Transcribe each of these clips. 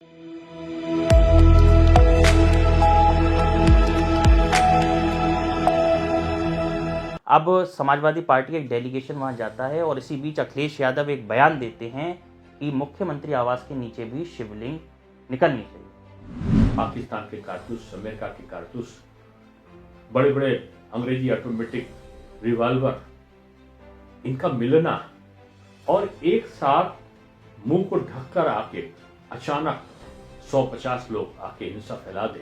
अब समाजवादी पार्टी का एक डेलीगेशन वहां जाता है और इसी बीच अखिलेश यादव एक बयान देते हैं कि मुख्यमंत्री आवास के नीचे भी शिवलिंग निकलनी चाहिए। पाकिस्तान के कारतूस, अमेरिका के कारतूस, बड़े बड़े अंग्रेजी ऑटोमेटिक रिवॉल्वर, इनका मिलना और एक साथ मुंह को ढककर आके अचानक 150 लोग आके हिंसा फैला दे,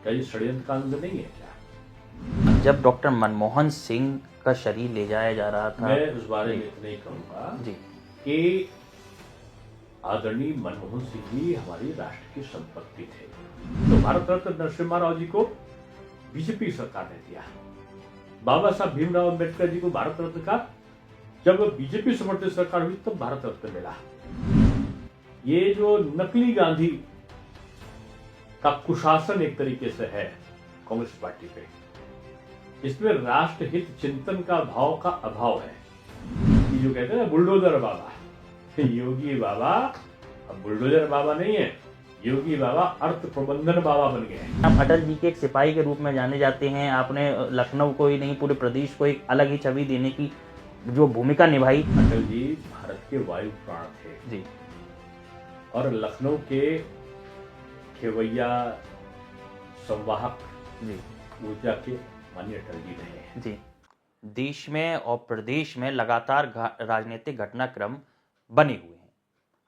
क्या ये षड्यंत्र का अंग नहीं है क्या? जब डॉक्टर मनमोहन सिंह का शरीर ले जाया जा रहा था, मैं उस बारे में इतना ही कहूंगा जी कि आदरणीय मनमोहन सिंह जी हमारी राष्ट्र की संपत्ति थे। तो भारत रत्न नरसिम्हा राव जी को बीजेपी सरकार ने दिया, बाबा साहब भीमराव अम्बेडकर जी को भारत रत्न का जब बीजेपी समर्थित सरकार हुई तब भारत रत्न मिला। ये जो नकली गांधी का कुशासन एक तरीके से है कांग्रेस पार्टी पे, इसमें राष्ट्रहित चिंतन का भाव का अभाव है। ये जो कहते हैं ना बुलडोजर बाबा, योगी बाबा अब बुलडोजर बाबा नहीं है, योगी बाबा अर्थ प्रबंधन बाबा बन गए। आप अटल जी के एक सिपाही के रूप में जाने जाते हैं। आपने लखनऊ को ही नहीं पूरे प्रदेश को एक अलग ही छवि देने की जो भूमिका निभाई। अटल जी भारत के वायु प्राण थे जी, और लखनऊ के खेवैया संवाहक जी ऊर्जा के माननीय अटल जी रहे जी देश में और प्रदेश में लगातार राजनीतिक घटनाक्रम बने हुए हैं।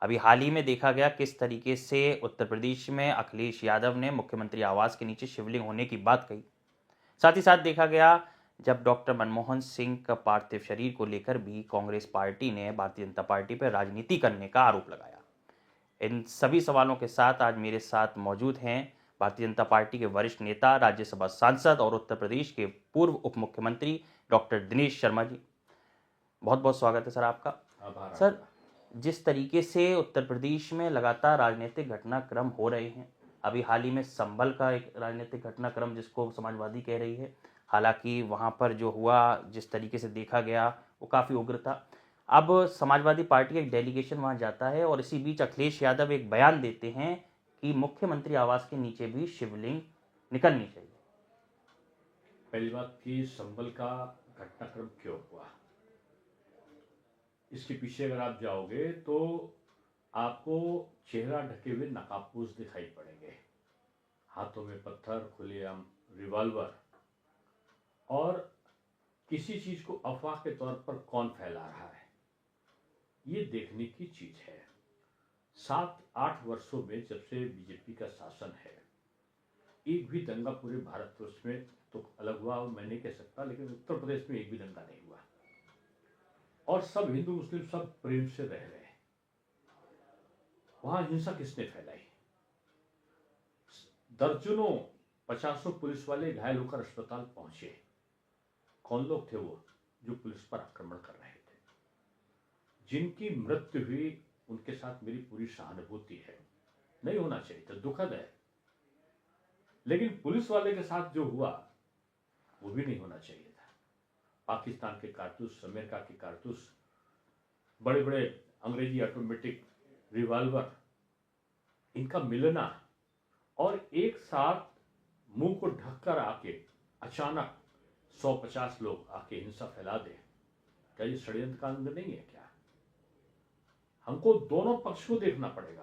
अभी हाल ही में देखा गया किस तरीके से उत्तर प्रदेश में अखिलेश यादव ने मुख्यमंत्री आवास के नीचे शिवलिंग होने की बात कही। साथ ही साथ देखा गया जब डॉक्टर मनमोहन सिंह का पार्थिव शरीर को लेकर भी कांग्रेस पार्टी ने भारतीय जनता पार्टी पर राजनीति करने का आरोप लगाया। इन सभी सवालों के साथ आज मेरे साथ मौजूद हैं भारतीय जनता पार्टी के वरिष्ठ नेता, राज्यसभा सांसद और उत्तर प्रदेश के पूर्व उप मुख्यमंत्री डॉक्टर दिनेश शर्मा जी। बहुत बहुत स्वागत है सर आपका। आभार। सर, जिस तरीके से उत्तर प्रदेश में लगातार राजनीतिक घटनाक्रम हो रहे हैं, अभी हाल ही में संभल का एक राजनीतिक घटनाक्रम जिसको समाजवादी कह रही है, हालांकि वहां पर जो हुआ जिस तरीके से देखा गया वो काफ़ी उग्र था। अब समाजवादी पार्टी का एक डेलीगेशन वहां जाता है और इसी बीच अखिलेश यादव एक बयान देते हैं कि मुख्यमंत्री आवास के नीचे भी शिवलिंग निकलनी चाहिए। पहली बात कि संभल का घटनाक्रम क्यों हुआ, इसके पीछे अगर आप जाओगे तो आपको चेहरा ढके हुए नकाबपोश दिखाई पड़ेंगे, हाथों में पत्थर, खुलेआम रिवॉल्वर, और किसी चीज को अफवाह के तौर पर कौन फैला रहा है ये देखने की चीज है। 7-8 वर्षों में जब से बीजेपी का शासन है, एक भी दंगा पूरे भारतवर्ष में तो अलग हुआ मैं नहीं कह सकता, लेकिन उत्तर प्रदेश में एक भी दंगा नहीं हुआ और सब हिंदू मुस्लिम सब प्रेम से रह रहे हैं। वहां हिंसा किसने फैलाई? दर्जनों 50 पुलिस वाले घायल होकर अस्पताल पहुंचे। कौन लोग थे वो जो पुलिस पर आक्रमण कर रहे थे? जिनकी मृत्यु हुई उनके साथ मेरी पूरी सहानुभूति है, नहीं होना चाहिए था, दुखद है, लेकिन पुलिस वाले के साथ जो हुआ वो भी नहीं होना चाहिए था। पाकिस्तान के कारतूस, अमेरिका के कारतूस, बड़े बड़े अंग्रेजी ऑटोमेटिक रिवॉल्वर, इनका मिलना और एक साथ मुंह को ढककर आके अचानक 150 लोग आके हिंसा फैला दे, क्या ये षड्यंत्र का अंग नहीं है क्या? हमको दोनों पक्ष को देखना पड़ेगा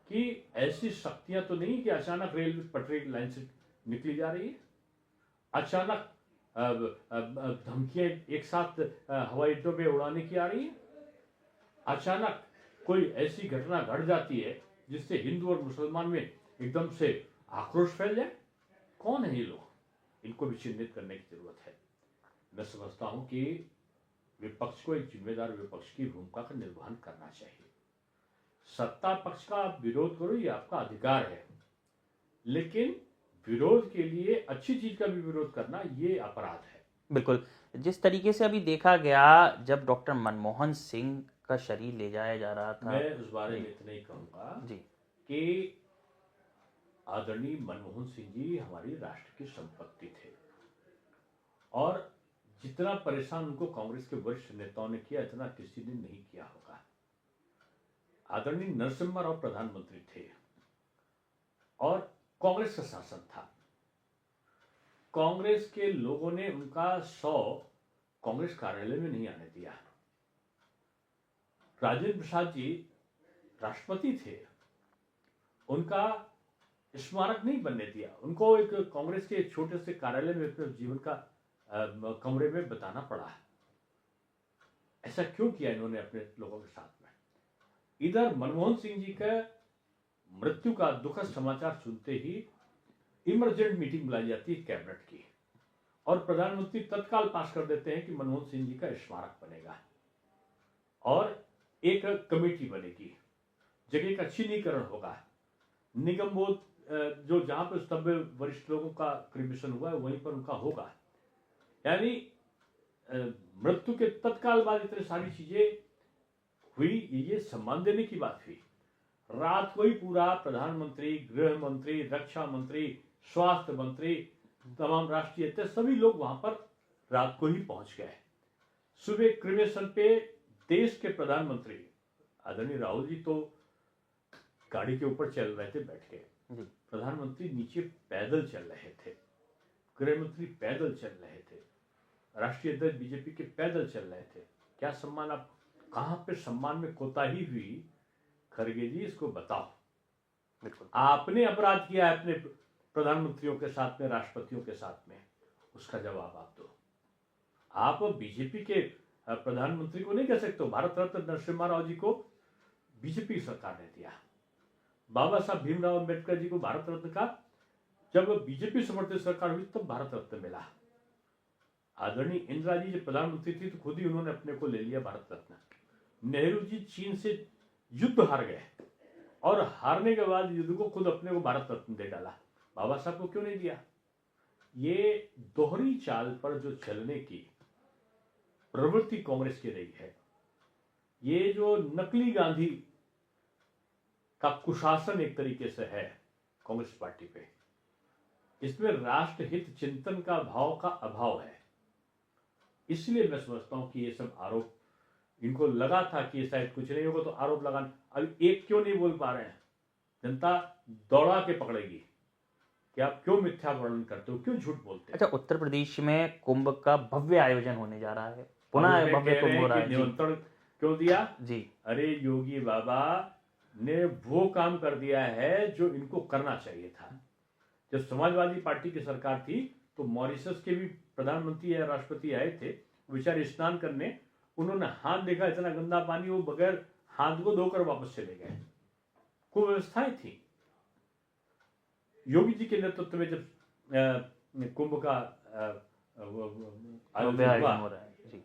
कि ऐसी शक्तियां तो नहीं कि अचानक रेलवे पटरी की लाइन से निकली जा रही है, अचानक धमकियां एक साथ हवाई अड्डों पे उड़ाने की आ रही है, अचानक कोई ऐसी घटना घट जाती है जिससे हिंदू और मुसलमान में एकदम से आक्रोश फैल जाए। कौन है ये लोग? इनको भी चिन्हित करने की जरूरत है। मैं समझता हूं कि विपक्ष को एक जिम्मेदार विपक्ष की भूमिका का निर्वहन करना चाहिए। सत्ता पक्ष का आप विरोध करो, ये आपका अधिकार है, लेकिन विरोध के लिए अच्छी चीज का भी विरोध करना ये अपराध है। बिल्कुल, जिस तरीके से अभी देखा गया जब डॉक्टर मनमोहन सिंह का शरीर ले जाया जा रहा था, मैं उस बारे में इतना ही कहूंगा जी कि आदरणीय मनमोहन सिंह जी हमारी राष्ट्र की संपत्ति थे और जितना परेशान उनको कांग्रेस के वरिष्ठ नेताओं ने किया, इतना किसी ने नहीं किया होगा। आदरणीय नरसिम्हा राव प्रधानमंत्री थे और कांग्रेस का शासन था। कांग्रेस के लोगों ने उनका 100 कांग्रेस कार्यालय में नहीं आने दिया। राजेंद्र प्रसाद जी राष्ट्रपति थे, उनका स्मारक नहीं बनने दिया। उनको एक कांग्रेस के एक छोटे से कार्यालय में अपने जीवन का कमरे में बताना पड़ा। ऐसा क्यों किया इन्होंने अपने लोगों के साथ में? इधर मनमोहन सिंह जी का मृत्यु का दुखद समाचार सुनते ही इमरजेंट मीटिंग बुलाई जाती है कैबिनेट की, और प्रधानमंत्री तत्काल पास कर देते हैं कि मनमोहन सिंह जी का स्मारक बनेगा और एक कमेटी बनेगी, जगह का चिन्हीकरण होगा, निगम बोध जो जहां पर स्तंभ वरिष्ठ लोगों का क्रिमिशन हुआ है वहीं पर उनका होगा। यानी मृत्यु के तत्काल बाद इतनी सारी चीजें हुई, ये सम्मान देने की बात हुई। रात को ही पूरा प्रधानमंत्री, गृह मंत्री, रक्षा मंत्री, स्वास्थ्य मंत्री, तमाम राष्ट्रीय अध्यक्ष सभी लोग वहां पर रात को ही पहुंच गए। सुबह क्रिमेशन पे देश के प्रधानमंत्री आदरणीय राहुल जी तो गाड़ी के ऊपर चल रहे थे बैठ के, प्रधानमंत्री नीचे पैदल चल रहे थे, गृह मंत्री पैदल चल रहे थे, राष्ट्रीय अध्यक्ष बीजेपी के पैदल चल रहे थे। क्या सम्मान, आप कहां पे सम्मान में कोताही हुई? खरगे जी इसको बताओ। बिल्कुल, आपने अपराध किया है अपने प्रधानमंत्रियों के साथ में, राष्ट्रपतियों के साथ में, उसका जवाब आप दो। आप बीजेपी के प्रधानमंत्री को नहीं कह सकते हो। भारत रत्न नरसिम्हा राव जी को बीजेपी सरकार ने दिया, बाबा साहब भीमराव अम्बेडकर जी को भारत रत्न का जब बीजेपी समर्थित सरकार हुई तब भारत रत्न मिला। आदरणीय इंदिरा जी जब प्रधानमंत्री थी तो खुद ही उन्होंने अपने को ले लिया भारत रत्न। नेहरू जी चीन से युद्ध हार गए और हारने के बाद युद्ध को खुद अपने को भारत रत्न दे डाला, बाबा साहब को क्यों नहीं दिया? ये दोहरी चाल पर जो चलने की प्रवृत्ति कांग्रेस की रही है, ये जो नकली गांधी का कुशासन एक तरीके से है कांग्रेस पार्टी पे, इसमें राष्ट्रहित चिंतन का भाव का अभाव है। इसलिए मैं समझता हूं कि ये सब आरोप, इनको लगा था कि शायद कुछ नहीं होगा तो आरोप लगाना। अभी एक क्यों नहीं बोल पा रहे हैं? जनता दौड़ा के पकड़ेगी कि आप क्यों मिथ्या वर्णन करते हो, क्यों झूठ बोलते हो। अच्छा, उत्तर प्रदेश में कुंभ का भव्य आयोजन होने जा रहा है, पुनः भव्य कुंभ हो रहा है। निमंत्रण क्यों दिया जी, अरे योगी बाबा ने वो काम कर दिया है जो इनको करना चाहिए था। जब समाजवादी पार्टी की सरकार थी तो मॉरिशस के भी प्रधानमंत्री या राष्ट्रपति आए थे, बेचारे स्नान करने, उन्होंने हाथ देखा इतना गंदा पानी, वो बगैर हाथ को धोकर वापस चले गए। कुव्यवस्थाएं थी। योगी जी के नेतृत्व में जब कुंभ का आयोजन हुआ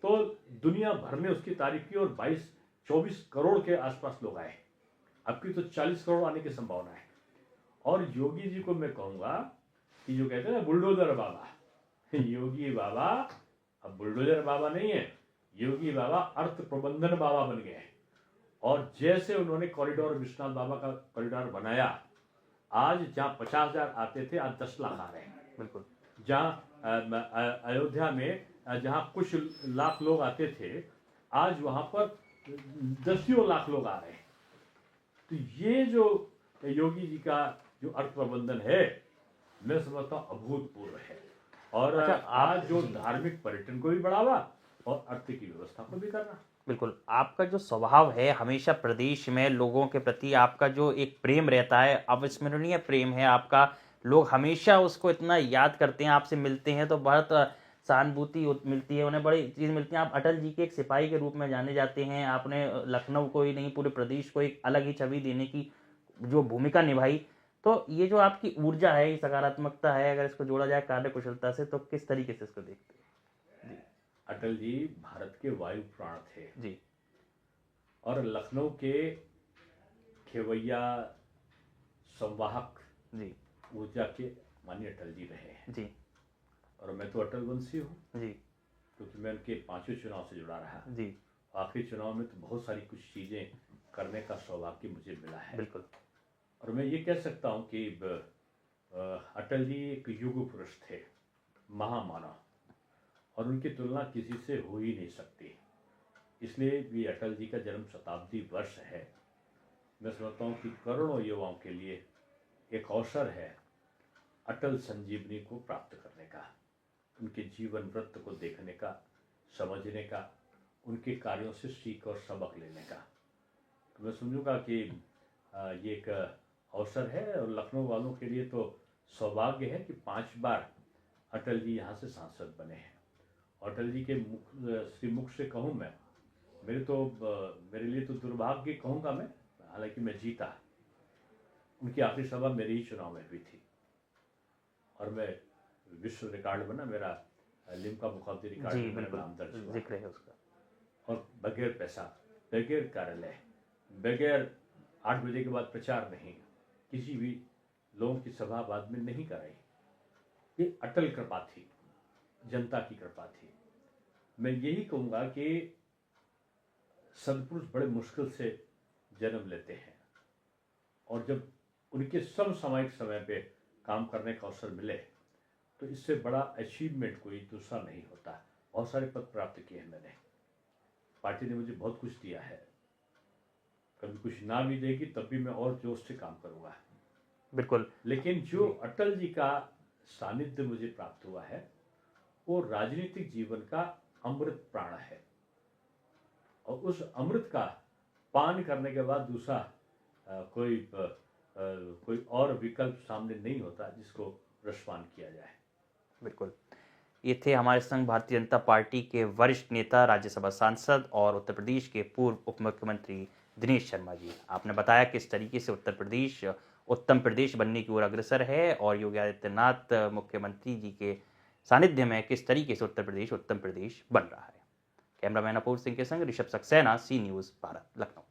तो दुनिया भर ने उसकी तारीफ की और 22-24 करोड़ के आसपास लोग आए। अब की तो 40 करोड़ आने की संभावना है। और योगी जी को मैं कहूंगा कि जो कहते हैं ना बुलडोजर बाबा, योगी बाबा अब बुलडोजर बाबा नहीं है, योगी बाबा अर्थ प्रबंधन बाबा बन गए। और जैसे उन्होंने कॉरिडोर, विश्वनाथ बाबा का कॉरिडोर बनाया, आज जहां 50,000 आते थे आज 10 लाख आ रहे हैं। बिल्कुल, जहां अयोध्या में जहां कुछ लाख लोग आते थे आज वहां पर 10 लाख लोग आ रहे हैं। तो ये जो योगी जी का जो अर्थ प्रबंधन है, मैं समझता हूं अभूतपूर्व है। और अच्छा, आज जो धार्मिक पर्यटन को भी बढ़ावा और अर्थ की व्यवस्था को भी करना। बिल्कुल, आपका जो स्वभाव है हमेशा प्रदेश में लोगों के प्रति आपका जो एक प्रेम रहता है, अविस्मरणीय प्रेम है आपका। लोग हमेशा उसको इतना याद करते हैं, आपसे मिलते हैं तो बहुत सहानुभूति मिलती है, उन्हें बड़ी चीज़ मिलती है। आप अटल जी के एक सिपाही के रूप में जाने जाते हैं। आपने लखनऊ को ही नहीं पूरे प्रदेश को एक अलग ही छवि देने की जो भूमिका निभाई। तो ये जो आपकी ऊर्जा है, ये सकारात्मकता है, अगर इसको जोड़ा जाए कार्य कुशलता से, तो किस तरीके से इसको देखते हैं? अटल जी भारत के वायु प्राण थे जी, और लखनऊ के खेवैया संवाहक जी, ऊर्जा के माननीय अटल जी रहे हैं। जी, और मैं तो अटल वंशी हूँ जी, क्योंकि मैं उनके 5वें चुनाव से जुड़ा रहा। जी, आखिरी चुनाव में तो बहुत सारी कुछ चीजें करने का सौभाग्य मुझे मिला है। बिल्कुल, और मैं ये कह सकता हूँ कि अटल जी एक युग पुरुष थे, महामानव, और उनकी तुलना किसी से हो ही नहीं सकती। इसलिए भी अटल जी का जन्म शताब्दी वर्ष है। मैं समझता हूँ कि करोड़ों युवाओं के लिए एक अवसर है अटल संजीवनी को प्राप्त करने का, उनके जीवन वृत्त को देखने का, समझने का, उनके कार्यों से सीख और सबक लेने का। तो मैं समझूंगा कि ये एक अवसर है और लखनऊ वालों के लिए तो सौभाग्य है कि 5 बार अटल जी यहाँ से सांसद बने हैं। अटल जी के श्रीमुख से कहूँ मैं, मेरे लिए तो दुर्भाग्य कहूँगा मैं, हालांकि मैं जीता। उनकी आखिरी सभा मेरे ही चुनाव में हुई थी और मैं विश्व रिकॉर्ड बना, मेरा लिम्का मुखाब्दी रिकॉर्ड में मेरा नाम दर्ज हुआ, जिक्र है उसका। और बगैर पैसा, बगैर कार्यालय, बगैर 8 बजे के बाद प्रचार नहीं, किसी भी लोगों की सभा बाद में नहीं कराई। ये अटल कृपा थी, जनता की कृपा थी। मैं यही कहूँगा कि सदपुरुष बड़े मुश्किल से जन्म लेते हैं और जब उनके समसामयिक समय पे काम करने का अवसर मिले तो इससे बड़ा अचीवमेंट कोई दूसरा नहीं होता। बहुत सारे पद प्राप्त किए हैं मैंने, पार्टी ने मुझे बहुत कुछ दिया है, कभी कुछ ना भी देगी तब भी मैं और जोश से काम करूँगा। बिल्कुल। लेकिन जो अटल जी का सानिध्य मुझे प्राप्त हुआ है वो राजनीतिक जीवन का अमृत प्राण है और उस अमृत का पान करने के बाद दूसरा कोई और विकल्प सामने नहीं होता जिसको रसपान किया जाए। बिल्कुल। ये थे हमारे संग भारतीय जनता पार्टी के वरिष्ठ नेता, राज्यसभा सांसद और उत्तर प्रदेश के पूर्व उप मुख्यमंत्री दिनेश शर्मा जी। आपने बताया किस तरीके से उत्तर प्रदेश उत्तम प्रदेश बनने की ओर अग्रसर है और योगी आदित्यनाथ मुख्यमंत्री जी के सानिध्य में किस तरीके से उत्तर प्रदेश उत्तम प्रदेश बन रहा है। कैमरामैन अपूर्व सिंह के संग ऋषभ सक्सेना, सी न्यूज़ भारत, लखनऊ।